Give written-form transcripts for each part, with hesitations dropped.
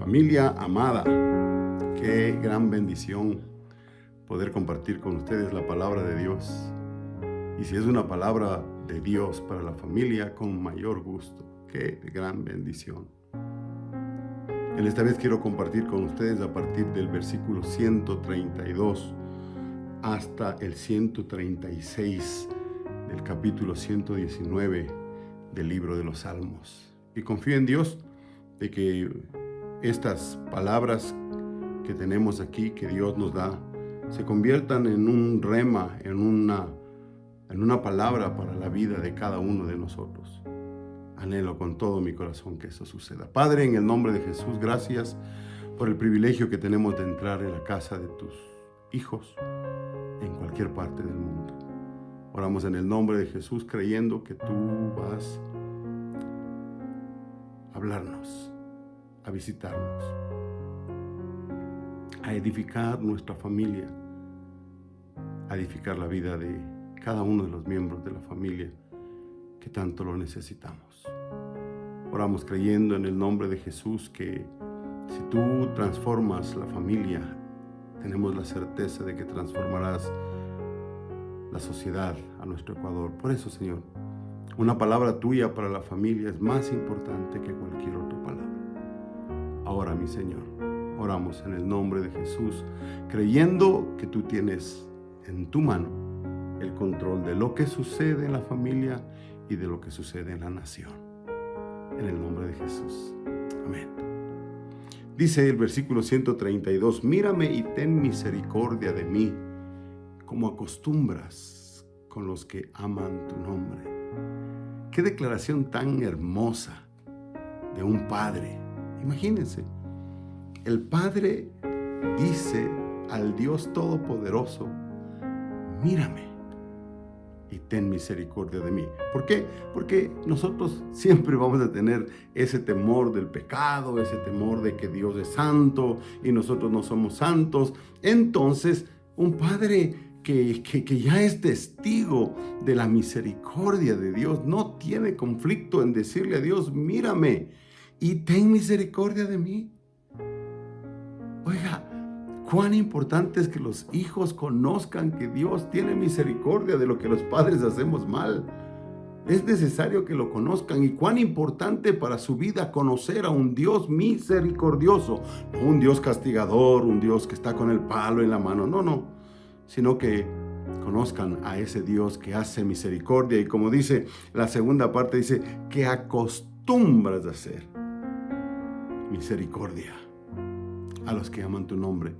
Familia amada, qué gran bendición poder compartir con ustedes la palabra de Dios. Y si es una palabra de Dios para la familia, con mayor gusto. Qué gran bendición. En esta vez quiero compartir con ustedes a partir del versículo 132 hasta el 136 del capítulo 119 del libro de los Salmos. Y confío en Dios de que estas palabras que tenemos aquí, que Dios nos da, se conviertan en un rema, en una palabra para la vida de cada uno de nosotros. Anhelo con todo mi corazón que eso suceda. Padre, en el nombre de Jesús, gracias por el privilegio que tenemos de entrar en la casa de tus hijos en cualquier parte del mundo. Oramos en el nombre de Jesús, creyendo que tú vas a hablarnos, a visitarnos, a edificar nuestra familia, a edificar la vida de cada uno de los miembros de la familia que tanto lo necesitamos. Oramos creyendo en el nombre de Jesús que si tú transformas la familia, tenemos la certeza de que transformarás la sociedad a nuestro Ecuador. Por eso, Señor, una palabra tuya para la familia es más importante que cualquier otra palabra. Ahora, mi Señor, oramos en el nombre de Jesús, creyendo que tú tienes en tu mano el control de lo que sucede en la familia y de lo que sucede en la nación. En el nombre de Jesús. Amén. Dice el versículo 132, mírame y ten misericordia de mí, como acostumbras con los que aman tu nombre. Qué declaración tan hermosa de un padre. Imagínense, el Padre dice al Dios Todopoderoso, mírame y ten misericordia de mí. ¿Por qué? Porque nosotros siempre vamos a tener ese temor del pecado, ese temor de que Dios es santo y nosotros no somos santos. Entonces, un Padre que ya es testigo de la misericordia de Dios no tiene conflicto en decirle a Dios, mírame y ten misericordia de mí. Oiga, cuán importante es que los hijos conozcan que Dios tiene misericordia de lo que los padres hacemos mal. Es necesario que lo conozcan, y cuán importante para su vida conocer a un Dios misericordioso, no un Dios castigador, un Dios que está con el palo en la mano, no, sino que conozcan a ese Dios que hace misericordia, y como dice la segunda parte, dice que acostumbras a hacer misericordia a los que aman tu nombre.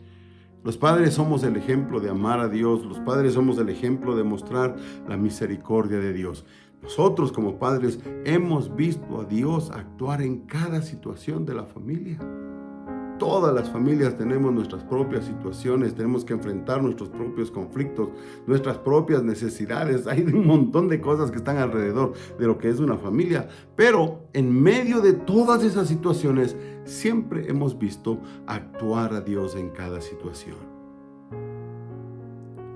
Los padres somos el ejemplo de amar a Dios. Los padres somos el ejemplo de mostrar la misericordia de Dios. Nosotros como padres hemos visto a Dios actuar en cada situación de la familia. Todas las familias tenemos nuestras propias situaciones, tenemos que enfrentar nuestros propios conflictos, nuestras propias necesidades. Hay un montón de cosas que están alrededor de lo que es una familia, pero en medio de todas esas situaciones siempre hemos visto actuar a Dios en cada situación.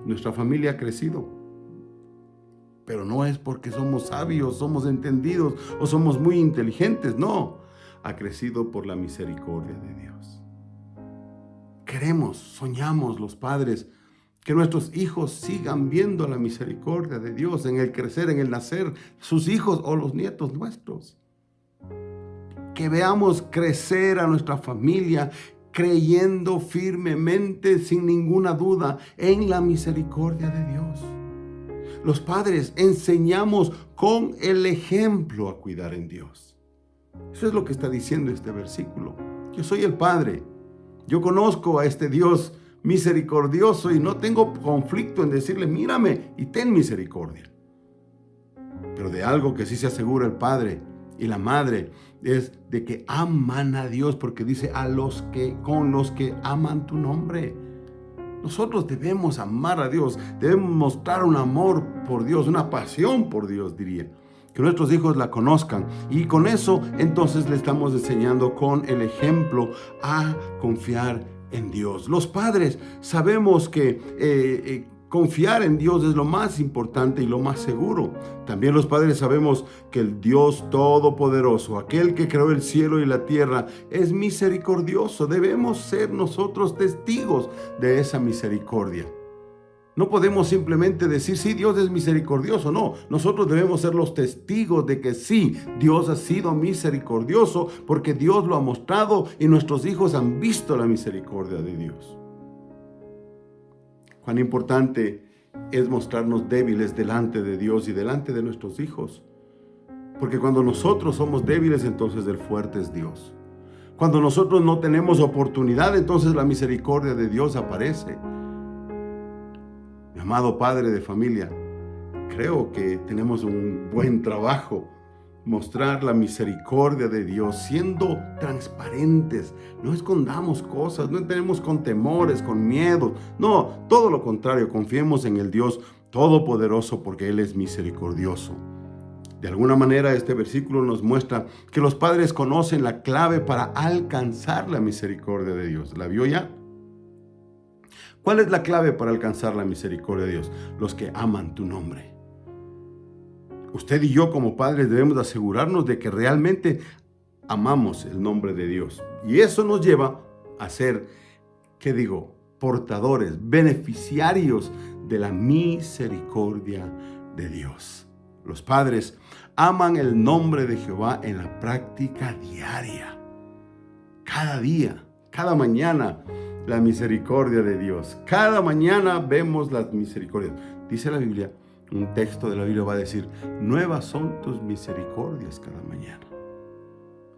Nuestra familia ha crecido, pero no es porque somos sabios, somos entendidos o somos muy inteligentes, no. Ha crecido por la misericordia de Dios. Queremos, soñamos los padres, que nuestros hijos sigan viendo la misericordia de Dios en el crecer, en el nacer, sus hijos o los nietos nuestros. Que veamos crecer a nuestra familia creyendo firmemente, sin ninguna duda, en la misericordia de Dios. Los padres enseñamos con el ejemplo a cuidar en Dios. Eso es lo que está diciendo este versículo. Yo soy el Padre. Yo conozco a este Dios misericordioso y no tengo conflicto en decirle, mírame y ten misericordia. Pero de algo que sí se asegura el Padre y la Madre es de que aman a Dios, porque dice con los que aman tu nombre. Nosotros debemos amar a Dios, debemos mostrar un amor por Dios, una pasión por Dios, diría. Que nuestros hijos la conozcan, y con eso entonces le estamos enseñando con el ejemplo a confiar en Dios. Los padres sabemos que Confiar en Dios es lo más importante y lo más seguro. También los padres sabemos que el Dios Todopoderoso, aquel que creó el cielo y la tierra, es misericordioso. Debemos ser nosotros testigos de esa misericordia. No podemos simplemente decir, sí, Dios es misericordioso. No, nosotros debemos ser los testigos de que sí, Dios ha sido misericordioso porque Dios lo ha mostrado y nuestros hijos han visto la misericordia de Dios. Cuán importante es mostrarnos débiles delante de Dios y delante de nuestros hijos. Porque cuando nosotros somos débiles, entonces el fuerte es Dios. Cuando nosotros no tenemos oportunidad, entonces la misericordia de Dios aparece. Mi amado padre de familia, creo que tenemos un buen trabajo. Mostrar la misericordia de Dios siendo transparentes. No escondamos cosas, no tenemos con temores, con miedos. No, todo lo contrario, confiemos en el Dios Todopoderoso porque Él es misericordioso. De alguna manera este versículo nos muestra que los padres conocen la clave para alcanzar la misericordia de Dios. ¿La vio ya? ¿Cuál es la clave para alcanzar la misericordia de Dios? Los que aman tu nombre. Usted y yo como padres debemos asegurarnos de que realmente amamos el nombre de Dios. Y eso nos lleva a ser, portadores, beneficiarios de la misericordia de Dios. Los padres aman el nombre de Jehová en la práctica diaria. Cada día, cada mañana, la misericordia de Dios. Cada mañana vemos las misericordias. Dice la Biblia, un texto de la Biblia va a decir, nuevas son tus misericordias cada mañana.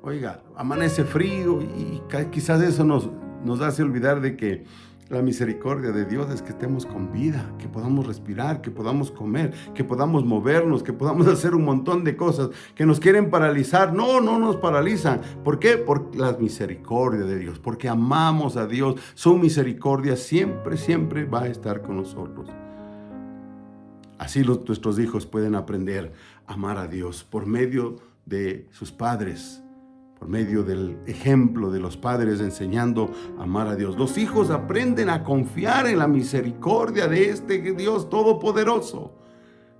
Oiga, amanece frío y quizás eso nos hace olvidar de que la misericordia de Dios es que estemos con vida, que podamos respirar, que podamos comer, que podamos movernos, que podamos hacer un montón de cosas que nos quieren paralizar. No nos paralizan. ¿Por qué? Por la misericordia de Dios, porque amamos a Dios. Su misericordia siempre, siempre va a estar con nosotros. Así nuestros hijos pueden aprender a amar a Dios por medio de sus padres, por medio del ejemplo de los padres enseñando a amar a Dios. Los hijos aprenden a confiar en la misericordia de este Dios todopoderoso,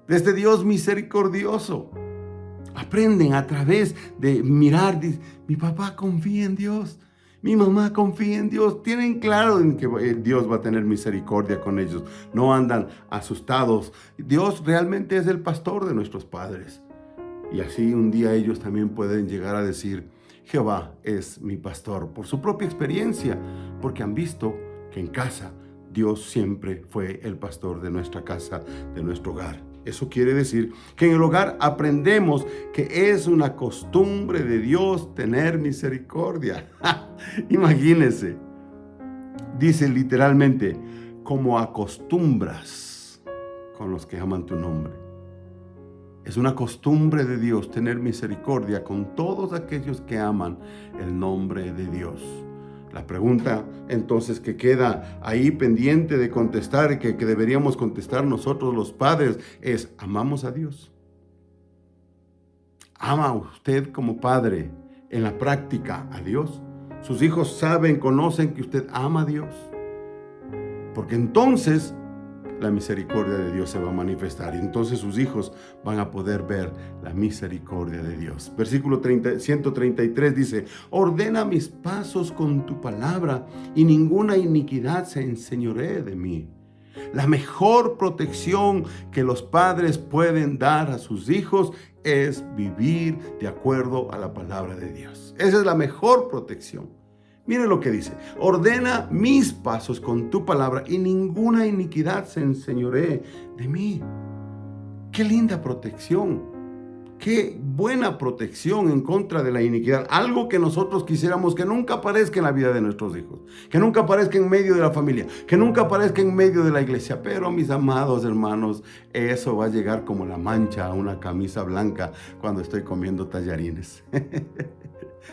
de este Dios misericordioso. Aprenden a través de mirar, mi papá confía en Dios. Mi mamá confía en Dios. Tienen claro en que Dios va a tener misericordia con ellos. No andan asustados. Dios realmente es el pastor de nuestros padres. Y así un día ellos también pueden llegar a decir, Jehová es mi pastor, por su propia experiencia, porque han visto que en casa Dios siempre fue el pastor de nuestra casa, de nuestro hogar. Eso quiere decir que en el hogar aprendemos que es una costumbre de Dios tener misericordia. Imagínense, dice literalmente, como acostumbras con los que aman tu nombre. Es una costumbre de Dios tener misericordia con todos aquellos que aman el nombre de Dios. La pregunta entonces que queda ahí pendiente de contestar y que deberíamos contestar nosotros los padres es, ¿amamos a Dios? ¿Ama usted como padre en la práctica a Dios? Sus hijos saben, conocen que usted ama a Dios. Porque entonces la misericordia de Dios se va a manifestar y entonces sus hijos van a poder ver la misericordia de Dios. Versículo 133 dice, ordena mis pasos con tu palabra y ninguna iniquidad se enseñoree de mí. La mejor protección que los padres pueden dar a sus hijos es vivir de acuerdo a la palabra de Dios. Esa es la mejor protección. Mire lo que dice, ordena mis pasos con tu palabra y ninguna iniquidad se enseñoree de mí. Qué linda protección, qué buena protección en contra de la iniquidad. Algo que nosotros quisiéramos que nunca aparezca en la vida de nuestros hijos, que nunca aparezca en medio de la familia, que nunca aparezca en medio de la iglesia. Pero mis amados hermanos, eso va a llegar como la mancha a una camisa blanca cuando estoy comiendo tallarines.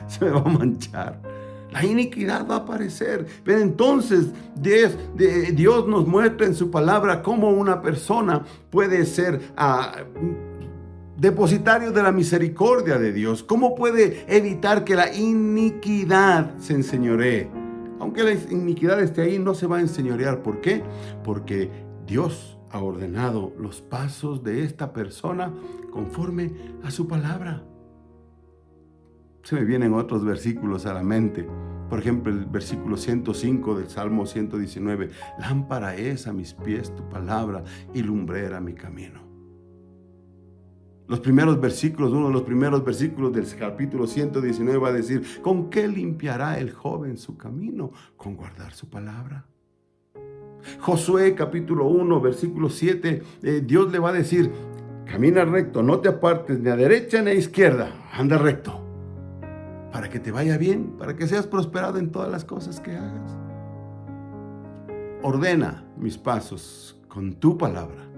Se me va a manchar. La iniquidad va a aparecer. Pero entonces Dios nos muestra en su palabra cómo una persona puede ser depositario de la misericordia de Dios. ¿Cómo puede evitar que la iniquidad se enseñoree? Aunque la iniquidad esté ahí, no se va a enseñorear. ¿Por qué? Porque Dios ha ordenado los pasos de esta persona conforme a su palabra. Se me vienen otros versículos a la mente. Por ejemplo, el versículo 105 del Salmo 119. Lámpara es a mis pies tu palabra y lumbrera mi camino. Los primeros versículos, uno de los primeros versículos del capítulo 119 va a decir, ¿con qué limpiará el joven su camino? Con guardar su palabra. Josué capítulo 1, versículo 7, Dios le va a decir, camina recto, no te apartes ni a derecha ni a izquierda, anda recto, para que te vaya bien, para que seas prosperado en todas las cosas que hagas. Ordena mis pasos con tu palabra.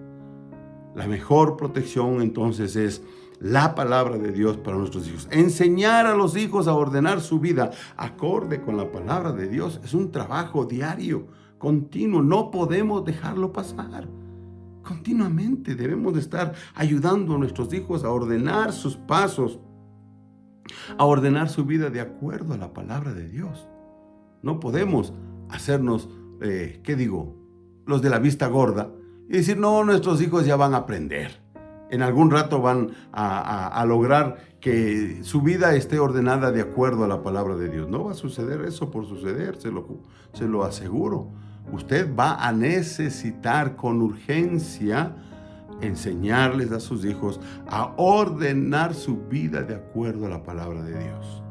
La mejor protección entonces es la palabra de Dios para nuestros hijos. Enseñar a los hijos a ordenar su vida acorde con la palabra de Dios es un trabajo diario, continuo. No podemos dejarlo pasar. Continuamente debemos de estar ayudando a nuestros hijos a ordenar sus pasos, a ordenar su vida de acuerdo a la palabra de Dios. No podemos hacernos, los de la vista gorda y decir, no, nuestros hijos ya van a aprender. En algún rato van a lograr que su vida esté ordenada de acuerdo a la palabra de Dios. No va a suceder eso por suceder, se lo aseguro. Usted va a necesitar con urgencia enseñarles a sus hijos a ordenar su vida de acuerdo a la palabra de Dios.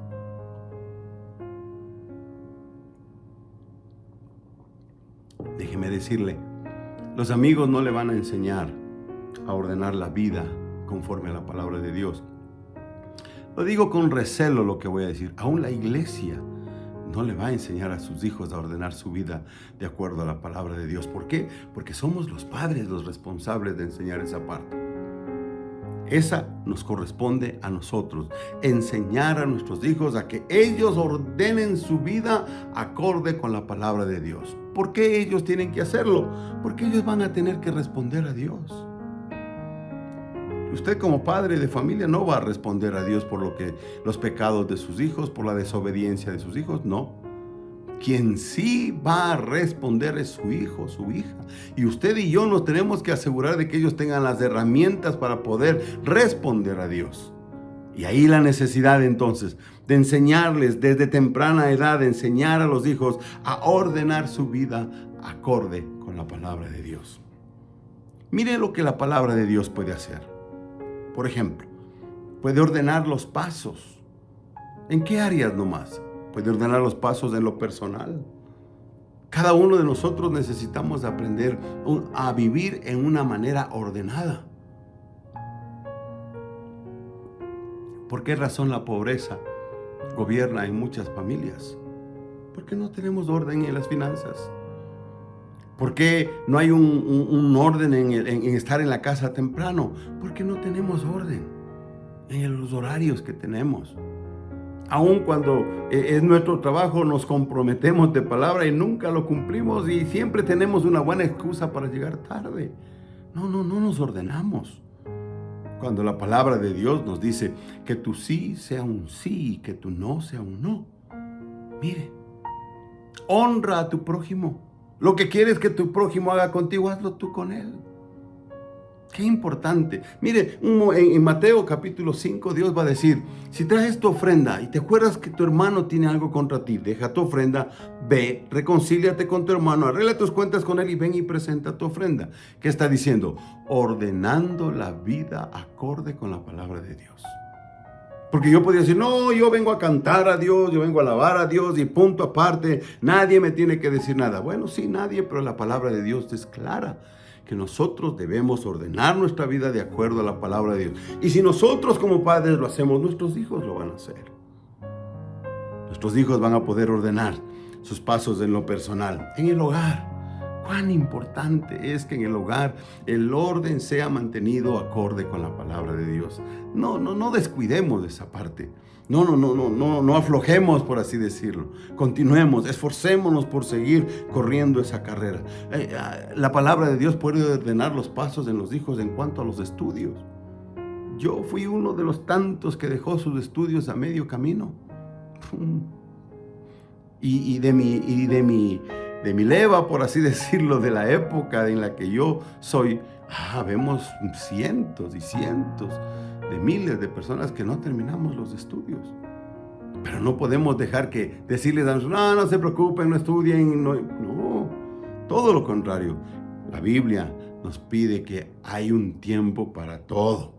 Déjeme decirle, los amigos no le van a enseñar a ordenar la vida conforme a la palabra de Dios. Lo digo con recelo lo que voy a decir. Aún la iglesia no le va a enseñar a sus hijos a ordenar su vida de acuerdo a la palabra de Dios. ¿Por qué? Porque somos los padres los responsables de enseñar esa parte. Esa nos corresponde a nosotros, enseñar a nuestros hijos a que ellos ordenen su vida acorde con la palabra de Dios. ¿Por qué ellos tienen que hacerlo? Porque ellos van a tener que responder a Dios. Usted como padre de familia no va a responder a Dios por los pecados de sus hijos, por la desobediencia de sus hijos, no. Quien sí va a responder es su hijo, su hija. Y usted y yo nos tenemos que asegurar de que ellos tengan las herramientas para poder responder a Dios. Y ahí la necesidad entonces de enseñarles desde temprana edad, de enseñar a los hijos a ordenar su vida acorde con la palabra de Dios. Mire lo que la palabra de Dios puede hacer. Por ejemplo, puede ordenar los pasos. ¿En qué áreas nomás? Puede ordenar los pasos en lo personal. Cada uno de nosotros necesitamos aprender a vivir en una manera ordenada. ¿Por qué razón la pobreza gobierna en muchas familias? Porque no tenemos orden en las finanzas. ¿Por qué no hay un orden en estar en la casa temprano? Porque no tenemos orden en los horarios que tenemos. Aun cuando es nuestro trabajo, nos comprometemos de palabra y nunca lo cumplimos y siempre tenemos una buena excusa para llegar tarde. No nos ordenamos. Cuando la palabra de Dios nos dice que tu sí sea un sí y que tu no sea un no. Mire, honra a tu prójimo. Lo que quieres que tu prójimo haga contigo, hazlo tú con él. Qué importante. Mire, en Mateo capítulo 5, Dios va a decir, si traes tu ofrenda y te acuerdas que tu hermano tiene algo contra ti, deja tu ofrenda, ve, reconcíliate con tu hermano, arregla tus cuentas con él y ven y presenta tu ofrenda. ¿Qué está diciendo? Ordenando la vida acorde con la palabra de Dios. Porque yo podría decir, no, yo vengo a cantar a Dios, yo vengo a alabar a Dios y punto aparte, nadie me tiene que decir nada. Bueno, sí, nadie, pero la palabra de Dios es clara, que nosotros debemos ordenar nuestra vida de acuerdo a la palabra de Dios. Y si nosotros como padres lo hacemos, nuestros hijos lo van a hacer. Nuestros hijos van a poder ordenar sus pasos en lo personal, en el hogar. Cuán importante es que en el hogar el orden sea mantenido acorde con la palabra de Dios. No descuidemos esa parte. No aflojemos, por así decirlo. Continuemos, esforcémonos por seguir corriendo esa carrera. La palabra de Dios puede ordenar los pasos de los hijos en cuanto a los estudios. Yo fui uno de los tantos que dejó sus estudios a medio camino. Y de mi de mi leva, por así decirlo, de la época en la que yo soy, vemos cientos y cientos de miles de personas que no terminamos los estudios. Pero no podemos dejar que decirles a nosotros, no se preocupen, no estudien. No, todo lo contrario. La Biblia nos pide que hay un tiempo para todo,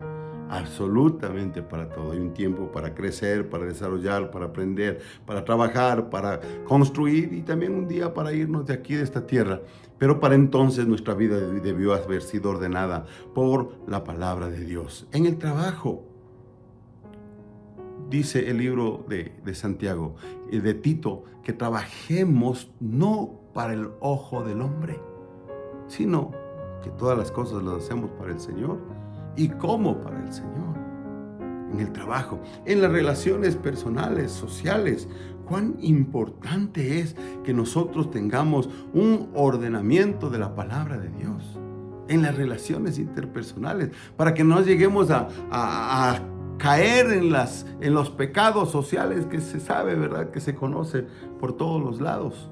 absolutamente para todo. Hay un tiempo para crecer, para desarrollar, para aprender, para trabajar, para construir y también un día para irnos de aquí, de esta tierra. Pero para entonces nuestra vida debió haber sido ordenada por la palabra de Dios. En el trabajo, dice el libro de Santiago y de Tito, que trabajemos no para el ojo del hombre, sino que todas las cosas las hacemos para el Señor. ¿Y cómo para el Señor? En el trabajo, en las relaciones personales, sociales. Cuán importante es que nosotros tengamos un ordenamiento de la palabra de Dios en las relaciones interpersonales, para que no lleguemos a caer en los pecados sociales que se sabe, ¿verdad? Que se conoce por todos los lados.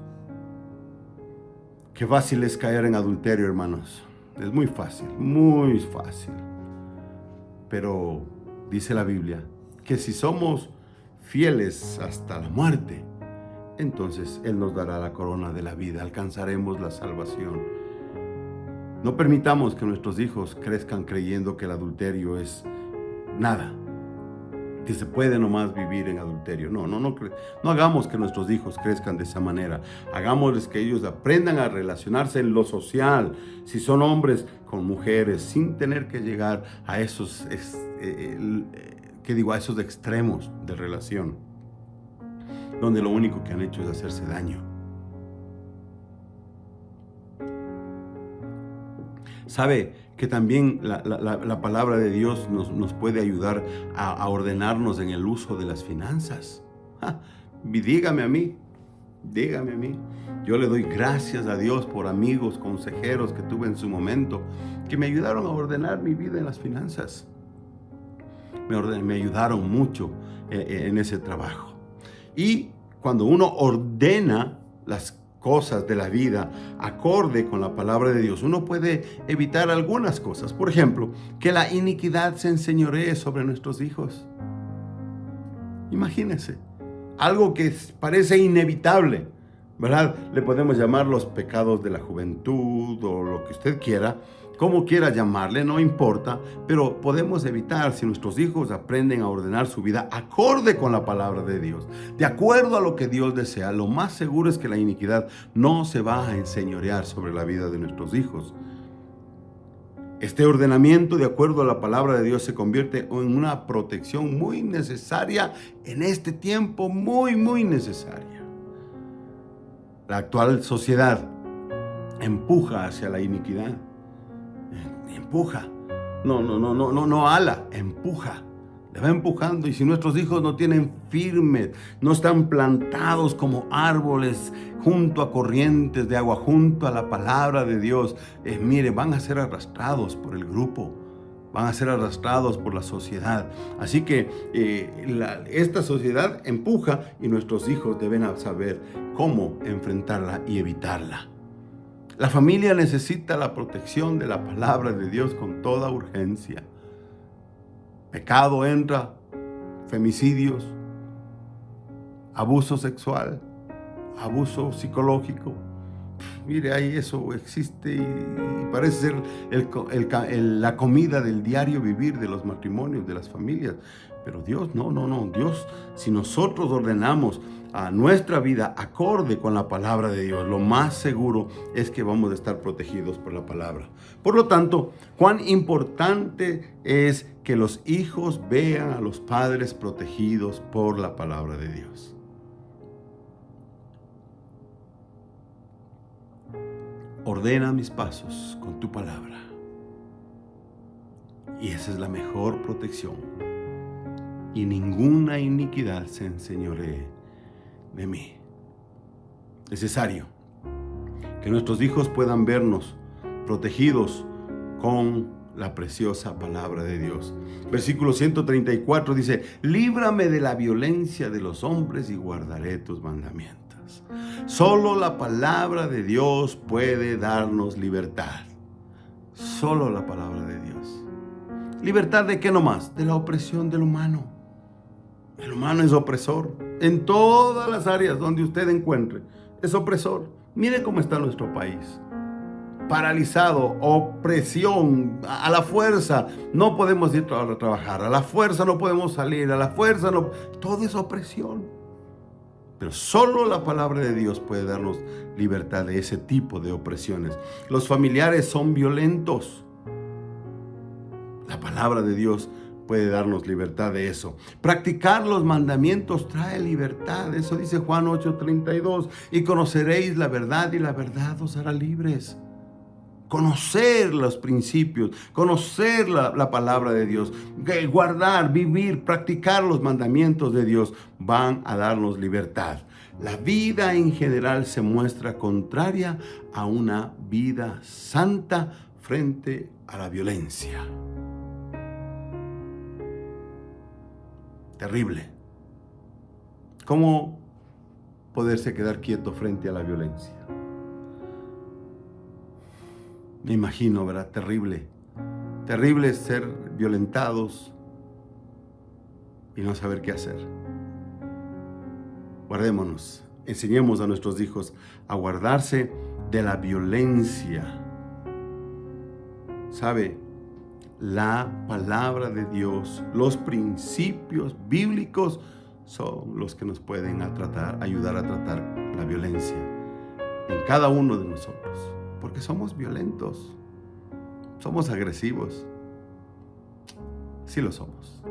Qué fácil es caer en adulterio, hermanos. Es muy fácil, muy fácil. Pero dice la Biblia que si somos fieles hasta la muerte, entonces Él nos dará la corona de la vida, alcanzaremos la salvación. No permitamos que nuestros hijos crezcan creyendo que el adulterio es nada, que se puede nomás vivir en adulterio. No hagamos que nuestros hijos crezcan de esa manera. Hagámosles que ellos aprendan a relacionarse en lo social, si son hombres con mujeres, sin tener que llegar a esos, a esos extremos de relación, donde lo único que han hecho es hacerse daño. ¿Sabe que también la palabra de Dios nos puede ayudar a ordenarnos en el uso de las finanzas? Dígame a mí. Yo le doy gracias a Dios por amigos, consejeros que tuve en su momento, que me ayudaron a ordenar mi vida en las finanzas. Me ayudaron mucho en ese trabajo. Y cuando uno ordena las cosas de la vida acorde con la palabra de Dios, uno puede evitar algunas cosas. Por ejemplo, que la iniquidad se enseñoree sobre nuestros hijos. Imagínense, algo que parece inevitable, ¿verdad? Le podemos llamar los pecados de la juventud o lo que usted quiera, como quiera llamarle, no importa, pero podemos evitar si nuestros hijos aprenden a ordenar su vida acorde con la palabra de Dios, de acuerdo a lo que Dios desea. Lo más seguro es que la iniquidad no se va a enseñorear sobre la vida de nuestros hijos. Este ordenamiento, de acuerdo a la palabra de Dios, se convierte en una protección muy necesaria en este tiempo, muy, muy necesaria. La actual sociedad empuja hacia la iniquidad. Empuja, no ala, empuja, le va empujando. Y si nuestros hijos no tienen firmes, no están plantados como árboles junto a corrientes de agua, junto a la palabra de Dios, van a ser arrastrados por el grupo, van a ser arrastrados por la sociedad. Así que esta sociedad empuja y nuestros hijos deben saber cómo enfrentarla y evitarla. La familia necesita la protección de la palabra de Dios con toda urgencia. Pecado entra, femicidios, abuso sexual, abuso psicológico. Mire, ahí eso existe y parece ser la comida del diario vivir de los matrimonios, de las familias. Pero Dios, no. Dios, si nosotros ordenamos a nuestra vida acorde con la palabra de Dios, lo más seguro es que vamos a estar protegidos por la palabra. Por lo tanto, cuán importante es que los hijos vean a los padres protegidos por la palabra de Dios. Ordena mis pasos con tu palabra. Y esa es la mejor protección. Y ninguna iniquidad se enseñoree de mí. Necesario que nuestros hijos puedan vernos protegidos con la preciosa palabra de Dios. Versículo 134 dice: líbrame de la violencia de los hombres y guardaré tus mandamientos. cosas. Solo la palabra de Dios puede darnos libertad. Solo la palabra de Dios. ¿Libertad de qué nomás? De la opresión del humano. El humano es opresor. En todas las áreas donde usted encuentre, es opresor. Mire cómo está nuestro país. Paralizado, opresión, a la fuerza no podemos ir a trabajar, a la fuerza no podemos salir, a la fuerza no, todo es opresión. Pero solo la palabra de Dios puede darnos libertad de ese tipo de opresiones. Los familiares son violentos. La palabra de Dios puede darnos libertad de eso. Practicar los mandamientos trae libertad. Eso dice Juan 8:32. Y conoceréis la verdad y la verdad os hará libres. Conocer los principios, conocer la palabra de Dios, guardar, vivir, practicar los mandamientos de Dios van a darnos libertad. La vida en general se muestra contraria a una vida santa frente a la violencia. Terrible. ¿Cómo poderse quedar quieto frente a la violencia? Me imagino, ¿verdad? Terrible. Terrible ser violentados y no saber qué hacer. Guardémonos. Enseñemos a nuestros hijos a guardarse de la violencia. ¿Sabe? La palabra de Dios, los principios bíblicos son los que nos pueden ayudar a tratar la violencia en cada uno de nosotros. Porque somos violentos, somos agresivos. Sí lo somos.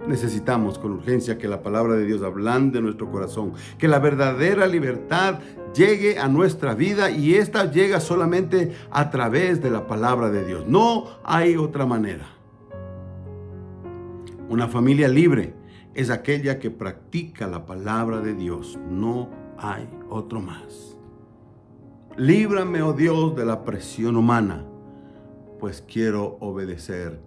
Necesitamos con urgencia que la palabra de Dios ablande nuestro corazón, que la verdadera libertad llegue a nuestra vida y esta llega solamente a través de la palabra de Dios. No hay otra manera. Una familia libre es aquella que practica la palabra de Dios. No hay otro más. Líbrame, oh Dios, de la presión humana, pues quiero obedecer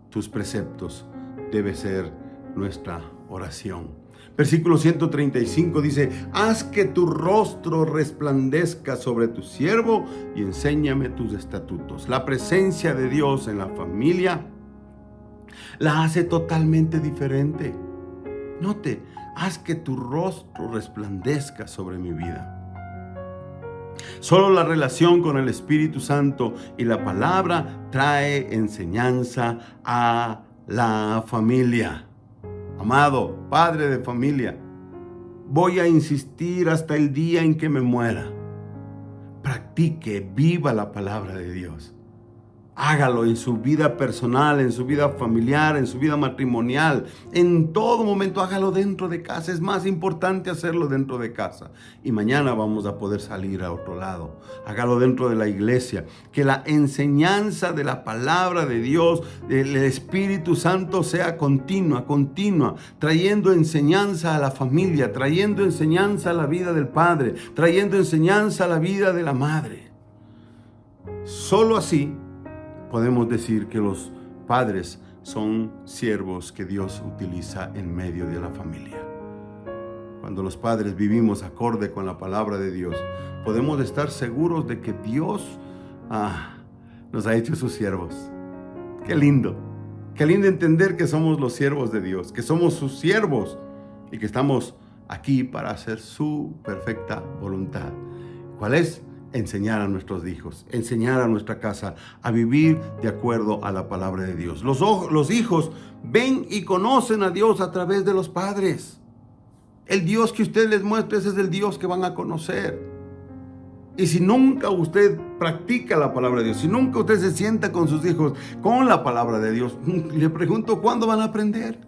tus preceptos. Debe ser nuestra oración. Versículo 135 dice: haz que tu rostro resplandezca sobre tu siervo y enséñame tus estatutos. La presencia de Dios en la familia la hace totalmente diferente. Note, haz que tu rostro resplandezca sobre mi vida. Solo la relación con el Espíritu Santo y la palabra trae enseñanza a la familia. Amado padre de familia, voy a insistir hasta el día en que me muera. Practique, viva la palabra de Dios. Hágalo en su vida personal, en su vida familiar, en su vida matrimonial. En todo momento hágalo dentro de casa. Es más importante hacerlo dentro de casa. Y mañana vamos a poder salir a otro lado. Hágalo dentro de la iglesia. Que la enseñanza de la palabra de Dios, del Espíritu Santo sea continua, trayendo enseñanza a la familia, trayendo enseñanza a la vida del padre, trayendo enseñanza a la vida de la madre. Solo así podemos decir que los padres son siervos que Dios utiliza en medio de la familia. Cuando los padres vivimos acorde con la palabra de Dios, podemos estar seguros de que Dios nos ha hecho sus siervos. Qué lindo entender que somos los siervos de Dios, que somos sus siervos y que estamos aquí para hacer su perfecta voluntad. ¿Cuál es? Enseñar a nuestros hijos, enseñar a nuestra casa a vivir de acuerdo a la palabra de Dios. Los hijos ven y conocen a Dios a través de los padres. El Dios que usted les muestre, ese es el Dios que van a conocer. Y si nunca usted practica la palabra de Dios, si nunca usted se sienta con sus hijos con la palabra de Dios, le pregunto, ¿cuándo van a aprender?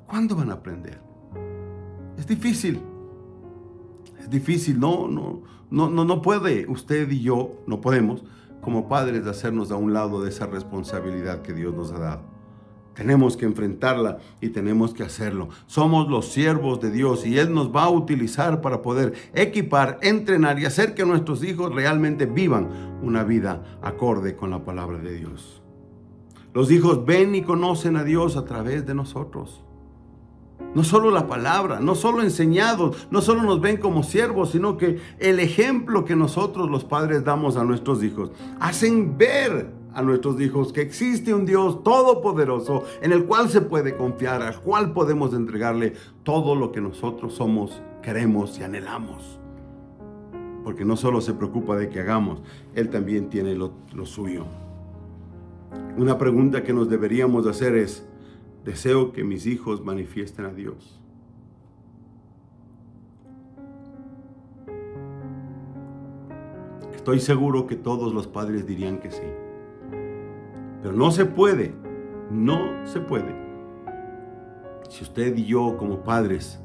¿Cuándo van a aprender? Es difícil. Es difícil, no puede, usted y yo no podemos como padres hacernos a un lado de esa responsabilidad que Dios nos ha dado. Tenemos que enfrentarla y tenemos que hacerlo. Somos los siervos de Dios y Él nos va a utilizar para poder equipar, entrenar y hacer que nuestros hijos realmente vivan una vida acorde con la palabra de Dios. Los hijos ven y conocen a Dios a través de nosotros. No solo la palabra, no solo enseñados, no solo nos ven como siervos, sino que el ejemplo que nosotros los padres damos a nuestros hijos, hacen ver a nuestros hijos que existe un Dios todopoderoso en el cual se puede confiar, al cual podemos entregarle todo lo que nosotros somos, queremos y anhelamos. Porque no solo se preocupa de que hagamos, Él también tiene lo suyo. Una pregunta que nos deberíamos hacer es: ¿deseo que mis hijos manifiesten a Dios? Estoy seguro que todos los padres dirían que sí. Pero no se puede, no se puede. Si usted y yo como padres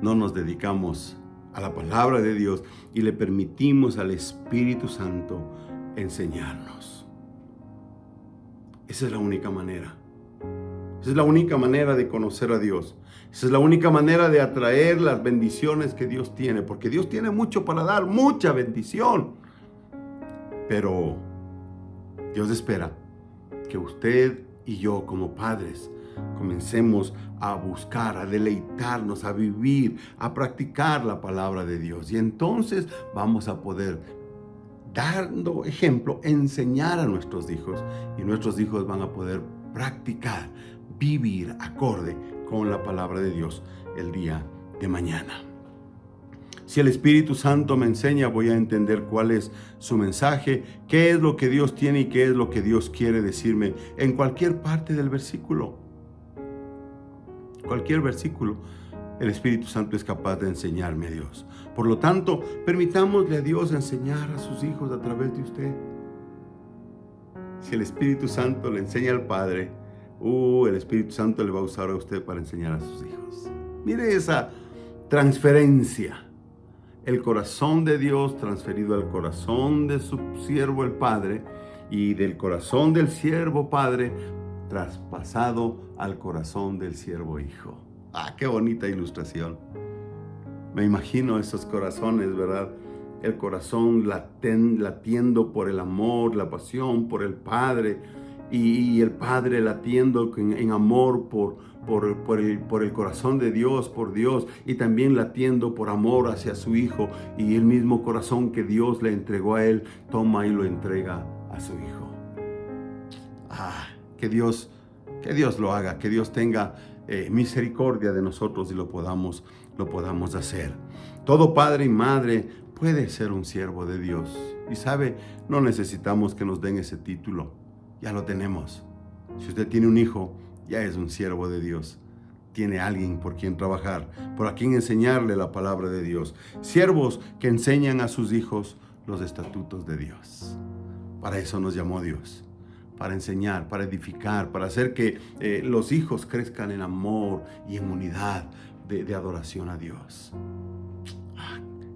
no nos dedicamos a la palabra de Dios y le permitimos al Espíritu Santo enseñarnos. Esa es la única manera. Esa es la única manera de conocer a Dios. Esa es la única manera de atraer las bendiciones que Dios tiene. Porque Dios tiene mucho para dar, mucha bendición. Pero Dios espera que usted y yo como padres comencemos a buscar, a deleitarnos, a vivir, a practicar la palabra de Dios. Y entonces vamos a poder, dando ejemplo, enseñar a nuestros hijos. Y nuestros hijos van a poder practicar, vivir acorde con la palabra de Dios el día de mañana. Si el Espíritu Santo me enseña, voy a entender cuál es su mensaje, qué es lo que Dios tiene y qué es lo que Dios quiere decirme en cualquier parte del versículo. Cualquier versículo, el Espíritu Santo es capaz de enseñarme a Dios. Por lo tanto, permitámosle a Dios enseñar a sus hijos a través de usted. Si el Espíritu Santo le enseña al Padre, el Espíritu Santo le va a usar a usted para enseñar a sus hijos. Mire esa transferencia. El corazón de Dios transferido al corazón de su siervo el Padre, y del corazón del siervo Padre traspasado al corazón del siervo Hijo. Qué bonita ilustración. Me imagino esos corazones, ¿verdad? El corazón latiendo por el amor, la pasión por el Padre, y el Padre latiendo en amor por el corazón de Dios, por Dios, y también latiendo por amor hacia su Hijo, y el mismo corazón que Dios le entregó a él, toma y lo entrega a su Hijo. Que Dios lo haga, que Dios tenga misericordia de nosotros y lo podamos hacer. Todo padre y madre puede ser un siervo de Dios. Y sabe, no necesitamos que nos den ese título. Ya lo tenemos. Si usted tiene un hijo, ya es un siervo de Dios. Tiene alguien por quien trabajar, por quien enseñarle la palabra de Dios. Siervos que enseñan a sus hijos los estatutos de Dios. Para eso nos llamó Dios. Para enseñar, para edificar, para hacer que los hijos crezcan en amor y en unidad de adoración a Dios.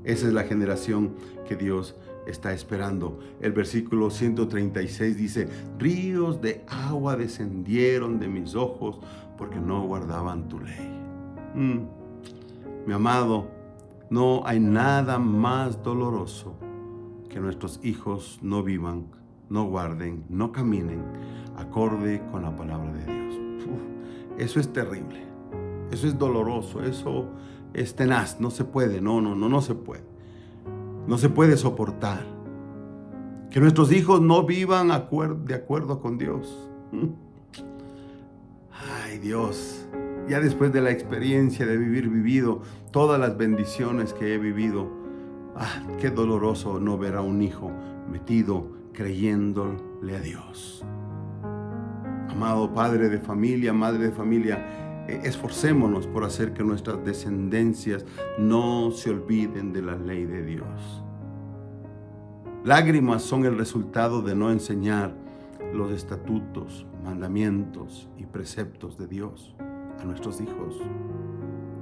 Esa es la generación que Dios está esperando. El versículo 136 dice: ríos de agua descendieron de mis ojos porque no guardaban tu ley. Mi amado, no hay nada más doloroso que nuestros hijos no vivan, no guarden, no caminen acorde con la palabra de Dios. Eso es terrible, eso es doloroso, eso es tenaz, no se puede, no se puede. No se puede soportar que nuestros hijos no vivan de acuerdo con Dios. Ay, Dios, ya después de la experiencia de vivido todas las bendiciones que he vivido, qué doloroso no ver a un hijo metido creyéndole a Dios. Amado padre de familia, madre de familia, esforcémonos por hacer que nuestras descendencias no se olviden de la ley de Dios. Lágrimas son el resultado de no enseñar los estatutos, mandamientos y preceptos de Dios a nuestros hijos.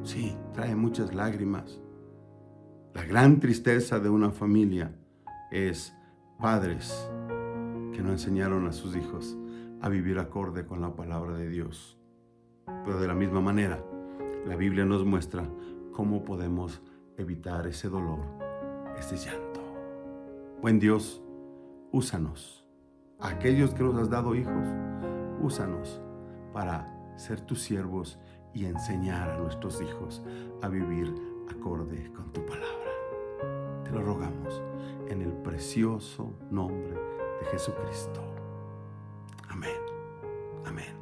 Sí, trae muchas lágrimas. La gran tristeza de una familia es padres que no enseñaron a sus hijos a vivir acorde con la palabra de Dios. Pero de la misma manera, la Biblia nos muestra cómo podemos evitar ese dolor, ese llanto. Buen Dios, úsanos. A aquellos que nos has dado hijos, úsanos para ser tus siervos y enseñar a nuestros hijos a vivir acorde con tu palabra. Te lo rogamos en el precioso nombre de Jesucristo. Amén. Amén.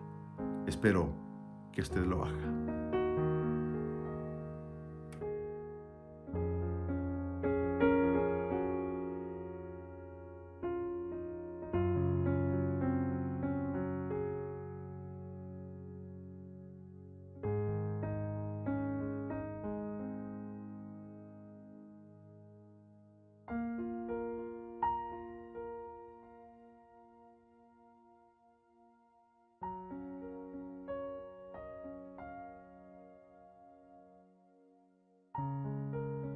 Espero que usted lo haga.